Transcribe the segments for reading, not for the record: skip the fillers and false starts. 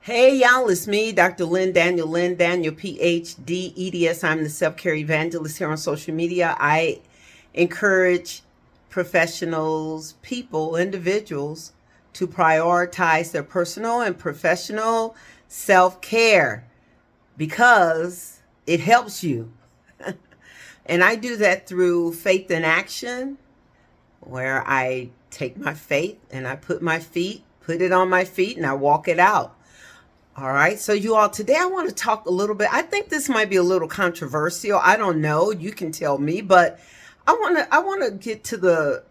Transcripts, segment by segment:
Hey y'all, it's me, Dr. Lynn Daniel, PhD, EDS. I'm the self-care evangelist here on social media. I encourage professionals, people, individuals to prioritize their personal and professional self-care because it helps you. And I do that through faith in action, where I take my faith and I put it on my feet and I walk it out. All right. So you all, today I want to talk a little bit. I think this might be a little controversial. I don't know. You can tell me, but I want to get to the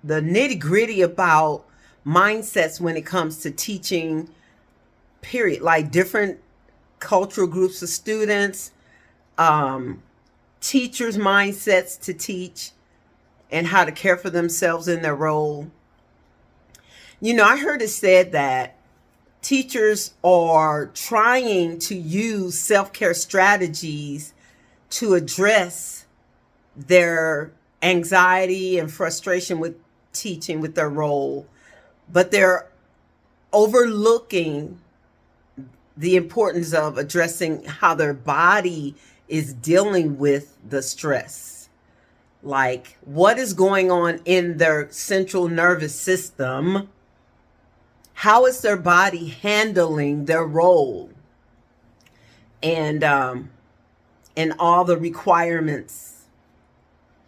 nitty-gritty about mindsets when it comes to teaching, period. Like different cultural groups of students, teachers' mindsets to teach and how to care for themselves in their role. I heard it said that teachers are trying to use self-care strategies to address their anxiety and frustration with teaching with their role, but they're overlooking the importance of addressing how their body is dealing with the stress. Like what is going on in their central nervous system. How is their body handling their role and all the requirements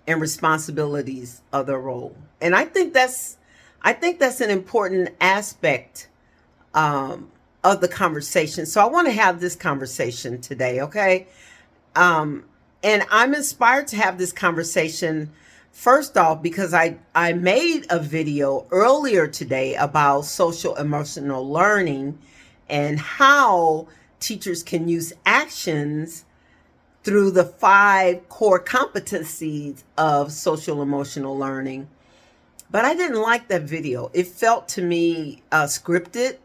and responsibilities of their role? And I think that's an important aspect of the conversation. So I want to have this conversation today, okay? And I'm inspired to have this conversation. First off, because I made a video earlier today about social emotional learning and how teachers can use actions through the 5 core competencies of social emotional learning. But I didn't like that video. It felt to me scripted,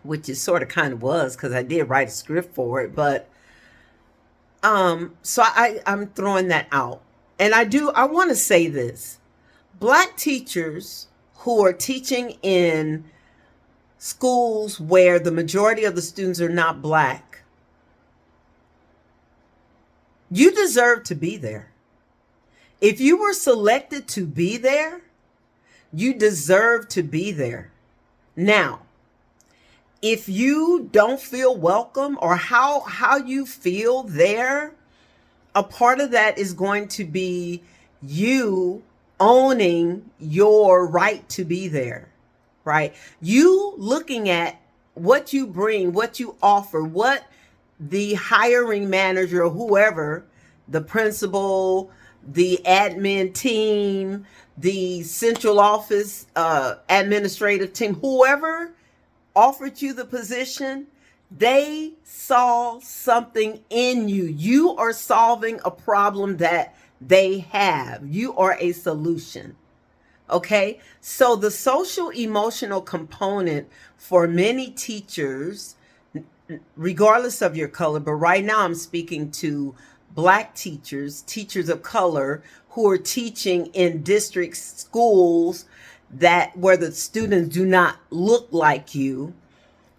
which it sort of kind of was because I did write a script for it. But so I'm throwing that out. And I want to say this. Black teachers who are teaching in schools where the majority of the students are not Black, you deserve to be there. If you were selected to be there, you deserve to be there. Now, if you don't feel welcome or how you feel there, a part of that is going to be you owning your right to be there, right? You looking at what you bring, what you offer, what the hiring manager or whoever, the principal, the admin team, the central office administrative team, whoever offered you the position, they saw something in you. You are solving a problem that they have. You are a solution. Okay? So the social emotional component for many teachers, regardless of your color, but right now I'm speaking to Black teachers, teachers of color who are teaching in district schools where the students do not look like you.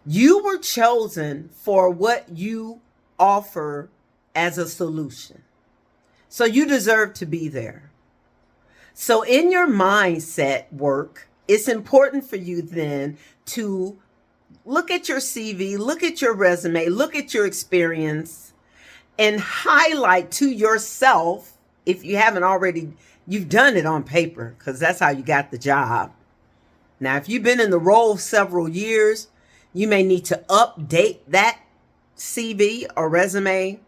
You were chosen for what you offer as a solution. So you deserve to be there. So in your mindset work, it's important for you then to look at your CV, look at your resume, look at your experience, and highlight to yourself, if you haven't already, you've done it on paper, because that's how you got the job. Now, if you've been in the role several years, you may need to update that CV or resume,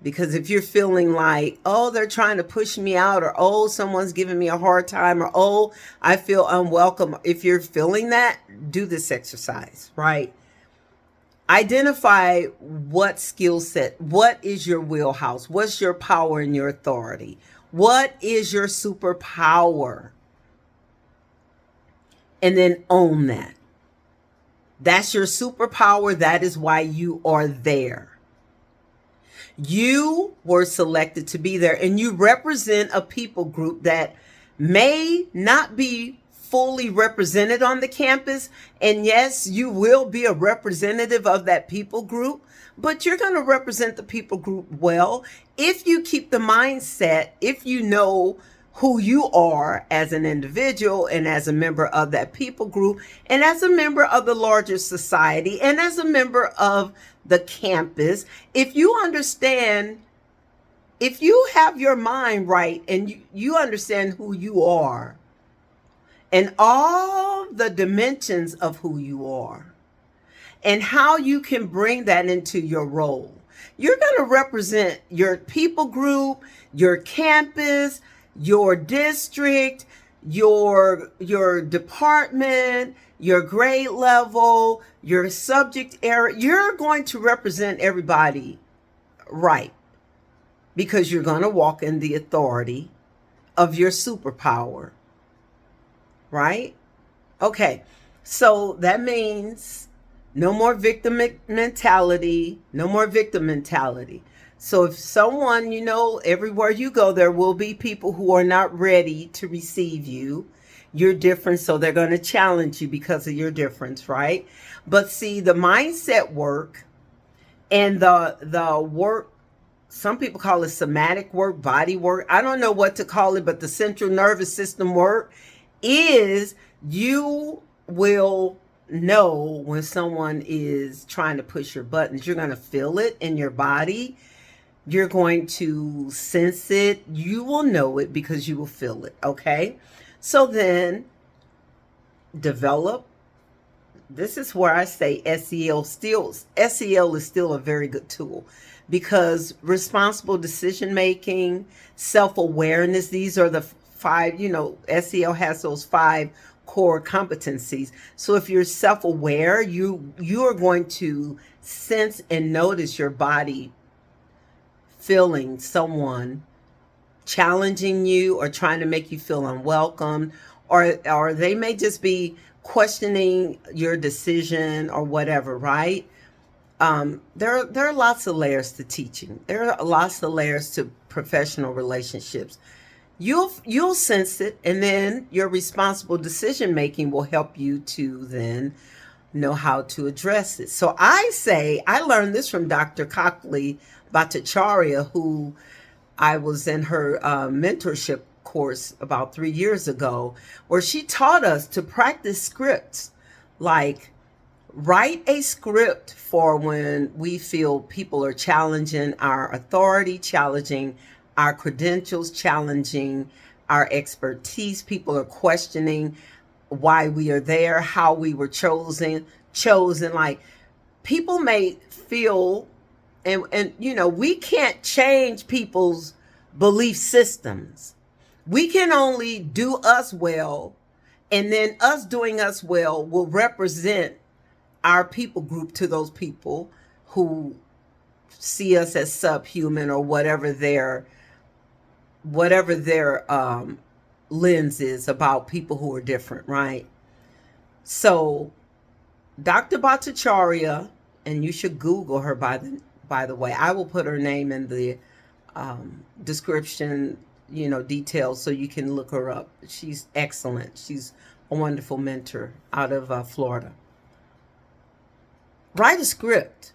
because if you're feeling like, oh, they're trying to push me out, or oh, someone's giving me a hard time, or oh, I feel unwelcome. If you're feeling that, do this exercise, right? Identify what skill set, what is your wheelhouse, what's your power and your authority, what is your superpower, and then own that. That's your superpower. That is why you are there. You were selected to be there, and you represent a people group that may not be fully represented on the campus. And yes, you will be a representative of that people group, but you're going to represent the people group well if you keep the mindset, if you know who you are as an individual and as a member of that people group and as a member of the larger society and as a member of the campus. If you understand, if you have your mind right and you understand who you are and all the dimensions of who you are and how you can bring that into your role, you're going to represent your people group, your campus, your district, your department, your grade level, your subject area. You're going to represent everybody right because you're going to walk in the authority of your superpower, right? Okay, so that means no more victim mentality, no more victim mentality. So if someone, everywhere you go, there will be people who are not ready to receive you. You're different, so they're going to challenge you because of your difference, right? But see, the mindset work and the work, some people call it somatic work, body work. I don't know what to call it, but the central nervous system work is you will know when someone is trying to push your buttons. You're going to feel it in your body. You're going to sense it. You will know it because you will feel it. Okay. So then develop. This is where I say SEL is still a very good tool because responsible decision making, self-awareness, these are the five, SEL has those 5 core competencies. So if you're self-aware, you are going to sense and notice your body feeling someone challenging you or trying to make you feel unwelcome, or they may just be questioning your decision or whatever, right? There are lots of layers to teaching. There are lots of layers to professional relationships. You'll sense it, and then your responsible decision making will help you to then know how to address it. So I learned this from Dr. Cokley Bhattacharya, who I was in her mentorship course about 3 years ago, where she taught us to practice scripts. Like, write a script for when we feel people are challenging our authority, challenging our credentials, challenging our expertise. People are questioning why we are there, how we were chosen. Like, people may feel, and we can't change people's belief systems. We can only do us well, and then us doing us well will represent our people group to those people who see us as subhuman or whatever their lens is about people who are different, right? So Dr. Bhattacharya, and you should Google her by the way. I will put her name in the description, details, so you can look her up. She's excellent. She's a wonderful mentor out of Florida. Write a script.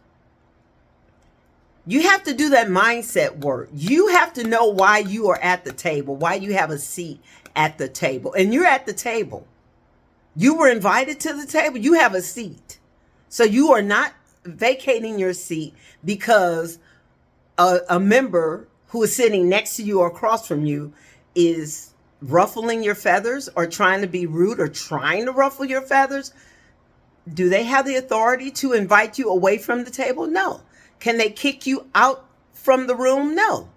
You have to do that mindset work. You have to know why you are at the table, why you have a seat at the table. And you're at the table. You were invited to the table. You have a seat. So you are not vacating your seat because a member who is sitting next to you or across from you is ruffling your feathers or trying to be rude or trying to ruffle your feathers. Do they have the authority to invite you away from the table? No. Can they kick you out from the room? No.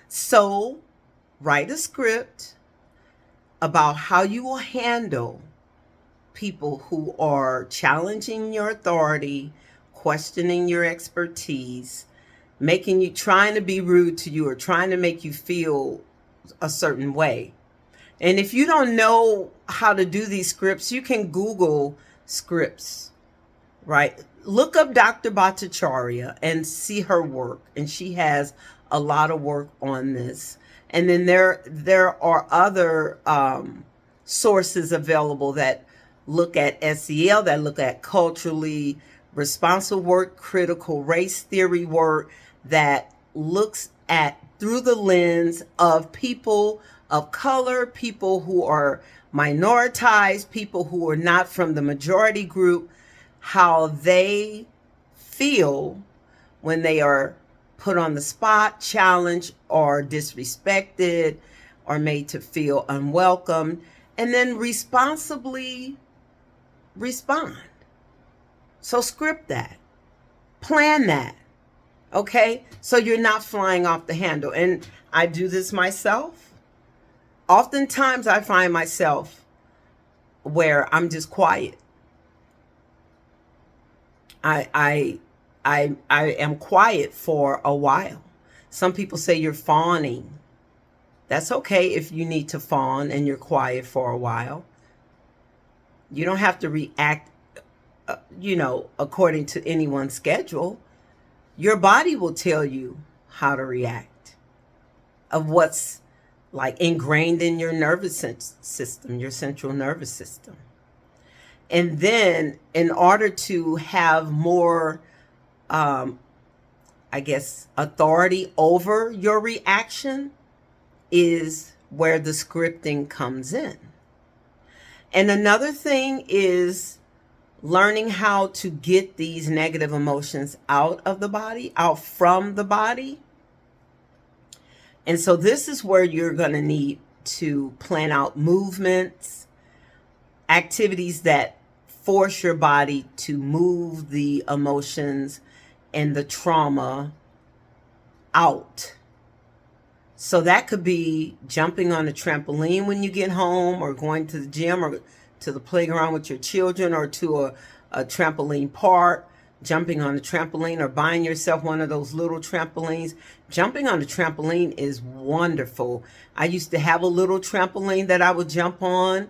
So write a script about how you will handle people who are challenging your authority, questioning your expertise, trying to be rude to you or trying to make you feel a certain way. And if you don't know how to do these scripts, you can Google scripts, right? Look up Dr. Bhattacharya and see her work. And she has a lot of work on this. And then there are other sources available that look at SEL, that look at culturally responsive work, critical race theory work, that looks at through the lens of people of color, people who are minoritized, people who are not from the majority group, how they feel when they are put on the spot, challenged, or disrespected, or made to feel unwelcome, and then responsibly respond. So script that, plan that, okay? So you're not flying off the handle. And I do this myself. Oftentimes I find myself where I'm just quiet. I am quiet for a while. Some people say you're fawning. That's okay if you need to fawn and you're quiet for a while. You don't have to react, according to anyone's schedule. Your body will tell you how to react of what's like ingrained in your nervous system, your central nervous system. And then in order to have more, authority over your reaction is where the scripting comes in. And another thing is learning how to get these negative emotions out of the body, out from the body. And so this is where you're going to need to plan out movements, activities that force your body to move the emotions and the trauma out. So that could be jumping on a trampoline when you get home, or going to the gym, or to the playground with your children, or to a trampoline park, jumping on a trampoline, or buying yourself one of those little trampolines. Jumping on a trampoline is wonderful. I used to have a little trampoline that I would jump on,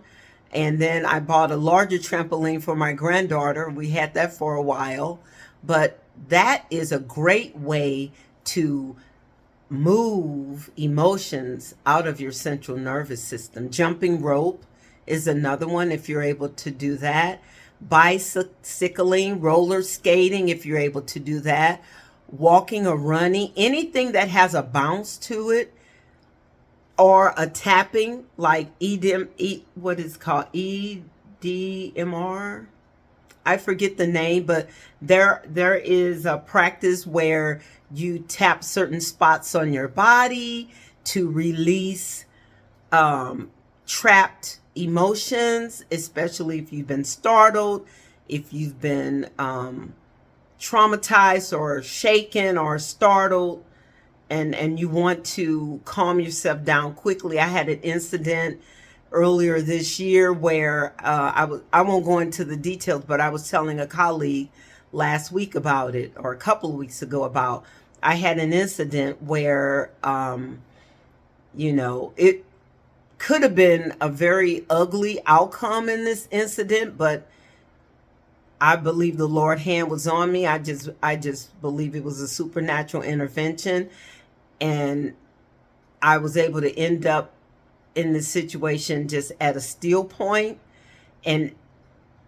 and then I bought a larger trampoline for my granddaughter. We had that for a while, but that is a great way to move emotions out of your central nervous system. Jumping rope is another one if you're able to do that. Bicycling, roller skating if you're able to do that. Walking or running, anything that has a bounce to it, or a tapping like what is called EDMR. I forget the name, but there is a practice where you tap certain spots on your body to release trapped emotions, especially if you've been startled, if you've been traumatized or shaken or startled, and you want to calm yourself down quickly. I had an incident earlier this year where I won't go into the details, but I was telling a colleague last week about it, or a couple of weeks ago, about I had an incident where it could have been a very ugly outcome in this incident, but I believe the Lord's hand was on me. I just believe it was a supernatural intervention, and I was able to end up in this situation just at a still point. And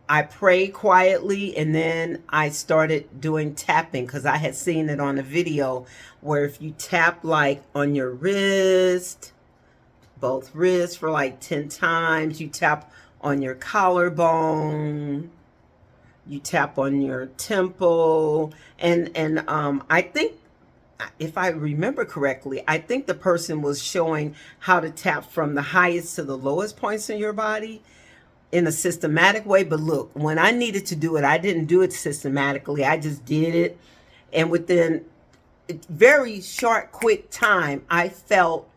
I prayed quietly, and then I started doing tapping, because I had seen it on a video where if you tap like on your wrist, both wrists, for like 10 times, you tap on your collarbone, you tap on your temple, and I think, if I remember correctly, I think the person was showing how to tap from the highest to the lowest points in your body in a systematic way. But look, when I needed to do it, I didn't do it systematically. I just did it. And within a very short, quick time, I felt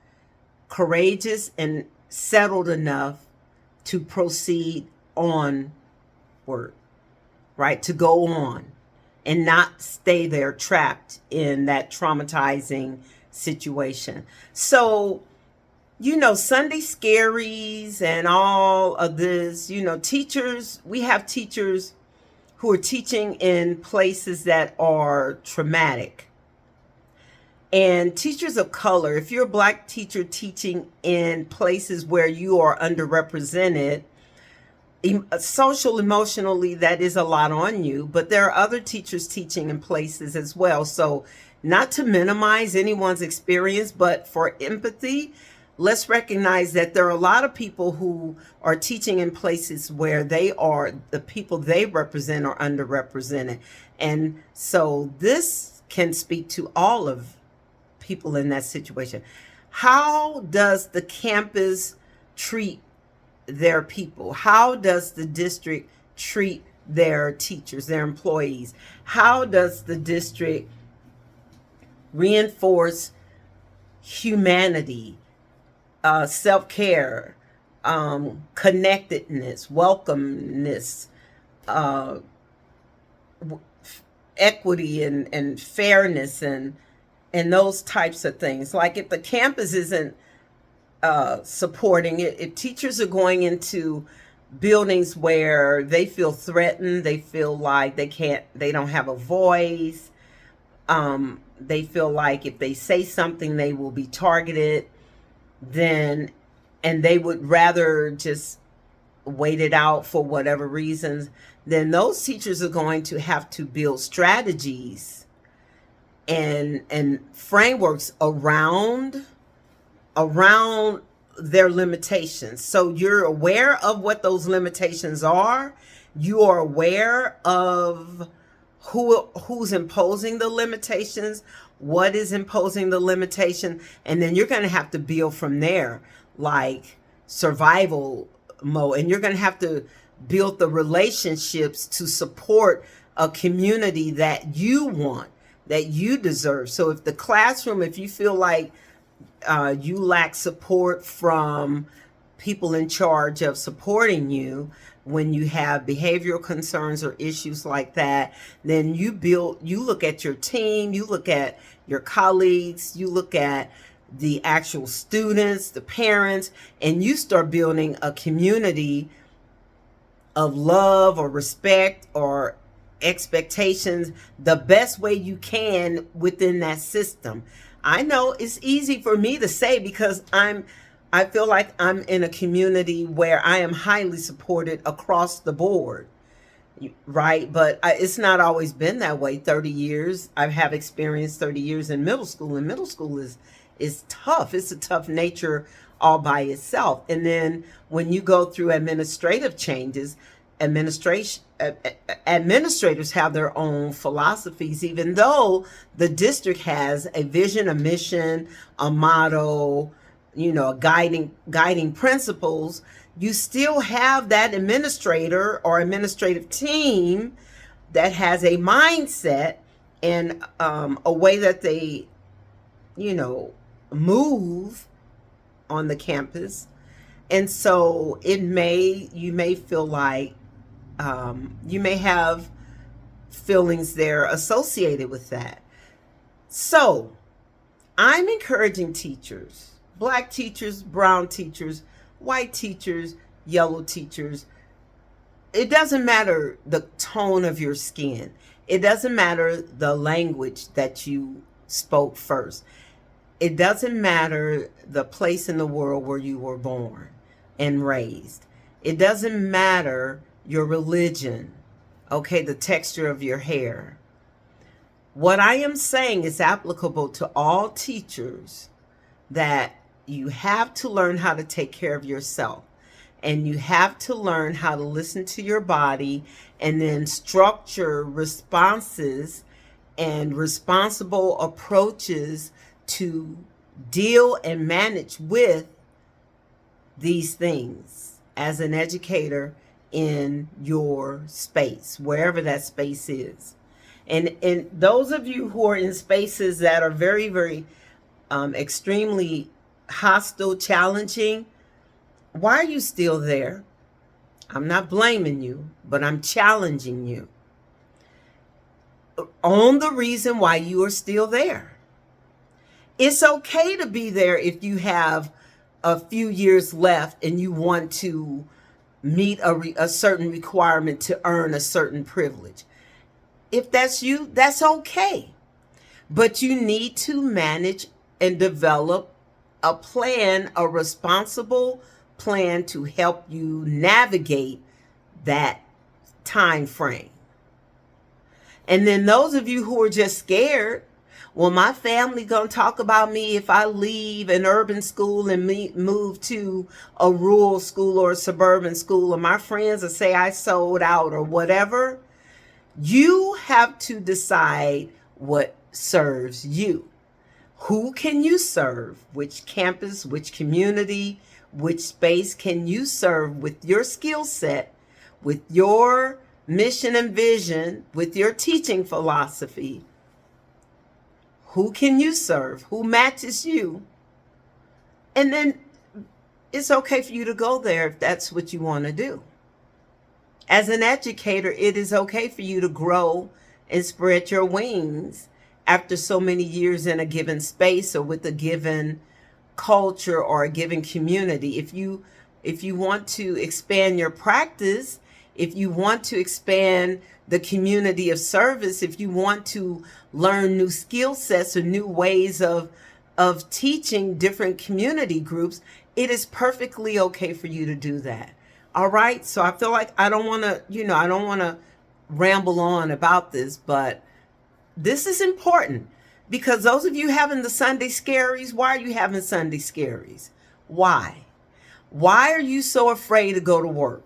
courageous and settled enough to proceed onward, right? To go on and not stay there trapped in that traumatizing situation. So, Sunday Scaries and all of this, teachers, we have teachers who are teaching in places that are traumatic. And teachers of color, if you're a Black teacher teaching in places where you are underrepresented, social emotionally, that is a lot on you, but there are other teachers teaching in places as well. So not to minimize anyone's experience, but for empathy, let's recognize that there are a lot of people who are teaching in places where the people they represent are underrepresented. And so this can speak to all of people in that situation. How does the campus treat their people? How does the district treat their teachers, their employees? How does the district reinforce humanity, self-care, connectedness, welcomeness, uh, equity and fairness and those types of things? Like if the campus isn't supporting it, if teachers are going into buildings where they feel threatened, they feel like they don't have a voice, they feel like if they say something they will be targeted, then and they would rather just wait it out for whatever reasons, then those teachers are going to have to build strategies and frameworks around their limitations. So you're aware of what those limitations are. You are aware of who's imposing the limitations, what is imposing the limitation, and then you're going to have to build from there, like survival mode. And you're going to have to build the relationships to support a community that you want, that you deserve. So if the classroom, if you feel like you lack support from people in charge of supporting you when you have behavioral concerns or issues like that, then you look at your team, you look at your colleagues, you look at the actual students, the parents, and you start building a community of love or respect or expectations the best way you can within that system. I know it's easy for me to say because I feel like I'm in a community where I am highly supported across the board, right? But it's not always been that way. 30 years, I have experienced 30 years in middle school, and middle school is tough. It's a tough nature all by itself. And then when you go through administrative changes, administrators have their own philosophies, even though the district has a vision, a mission, a motto, guiding principles. You still have that administrator or administrative team that has a mindset and a way that they move on the campus. And so you may feel like you may have feelings there associated with that. So I'm encouraging teachers, Black teachers, brown teachers, white teachers, yellow teachers. It doesn't matter the tone of your skin. It doesn't matter the language that you spoke first. It doesn't matter the place in the world where you were born and raised. It doesn't matter your religion, okay, the texture of your hair. What I am saying is applicable to all teachers, that you have to learn how to take care of yourself, and you have to learn how to listen to your body and then structure responses and responsible approaches to deal and manage with these things as an educator in your space, wherever that space is. And those of you who are in spaces that are very, very extremely hostile, challenging, why are you still there? I'm not blaming you, but I'm challenging you on the reason why you are still there. It's okay to be there if you have a few years left and you want to meet a certain requirement to earn a certain privilege. If that's you, that's okay. But you need to manage and develop a plan, a responsible plan to help you navigate that time frame. And then those of you who are just scared, well, my family gonna talk about me if I leave an urban school and move to a rural school or a suburban school, or my friends will say I sold out or whatever. You have to decide what serves you. Who can you serve? Which campus, which community, which space can you serve with your skill set, with your mission and vision, with your teaching philosophy? Who can you serve? Who matches you? And then it's okay for you to go there if that's what you want to do. As an educator, it is okay for you to grow and spread your wings after so many years in a given space or with a given culture or a given community. If you want to expand your practice, if you want to expand the community of service, if you want to learn new skill sets or new ways of teaching different community groups, it is perfectly okay for you to do that. All right. So I feel like I don't want to ramble on about this, but this is important because those of you having the Sunday Scaries, why are you having Sunday Scaries? Why? Why are you so afraid to go to work?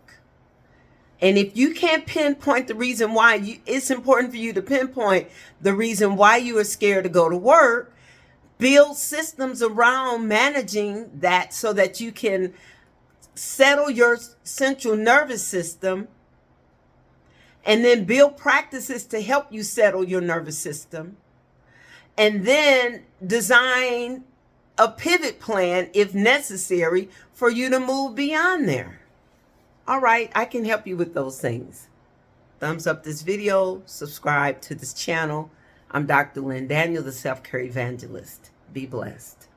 And if you can't pinpoint the reason why, it's important for you to pinpoint the reason why you are scared to go to work. Build systems around managing that so that you can settle your central nervous system, and then build practices to help you settle your nervous system, and then design a pivot plan if necessary for you to move beyond there. All right, I can help you with those things. Thumbs up this video, subscribe to this channel. I'm Dr. Lynn Daniel, the Self-Care Evangelist. Be blessed.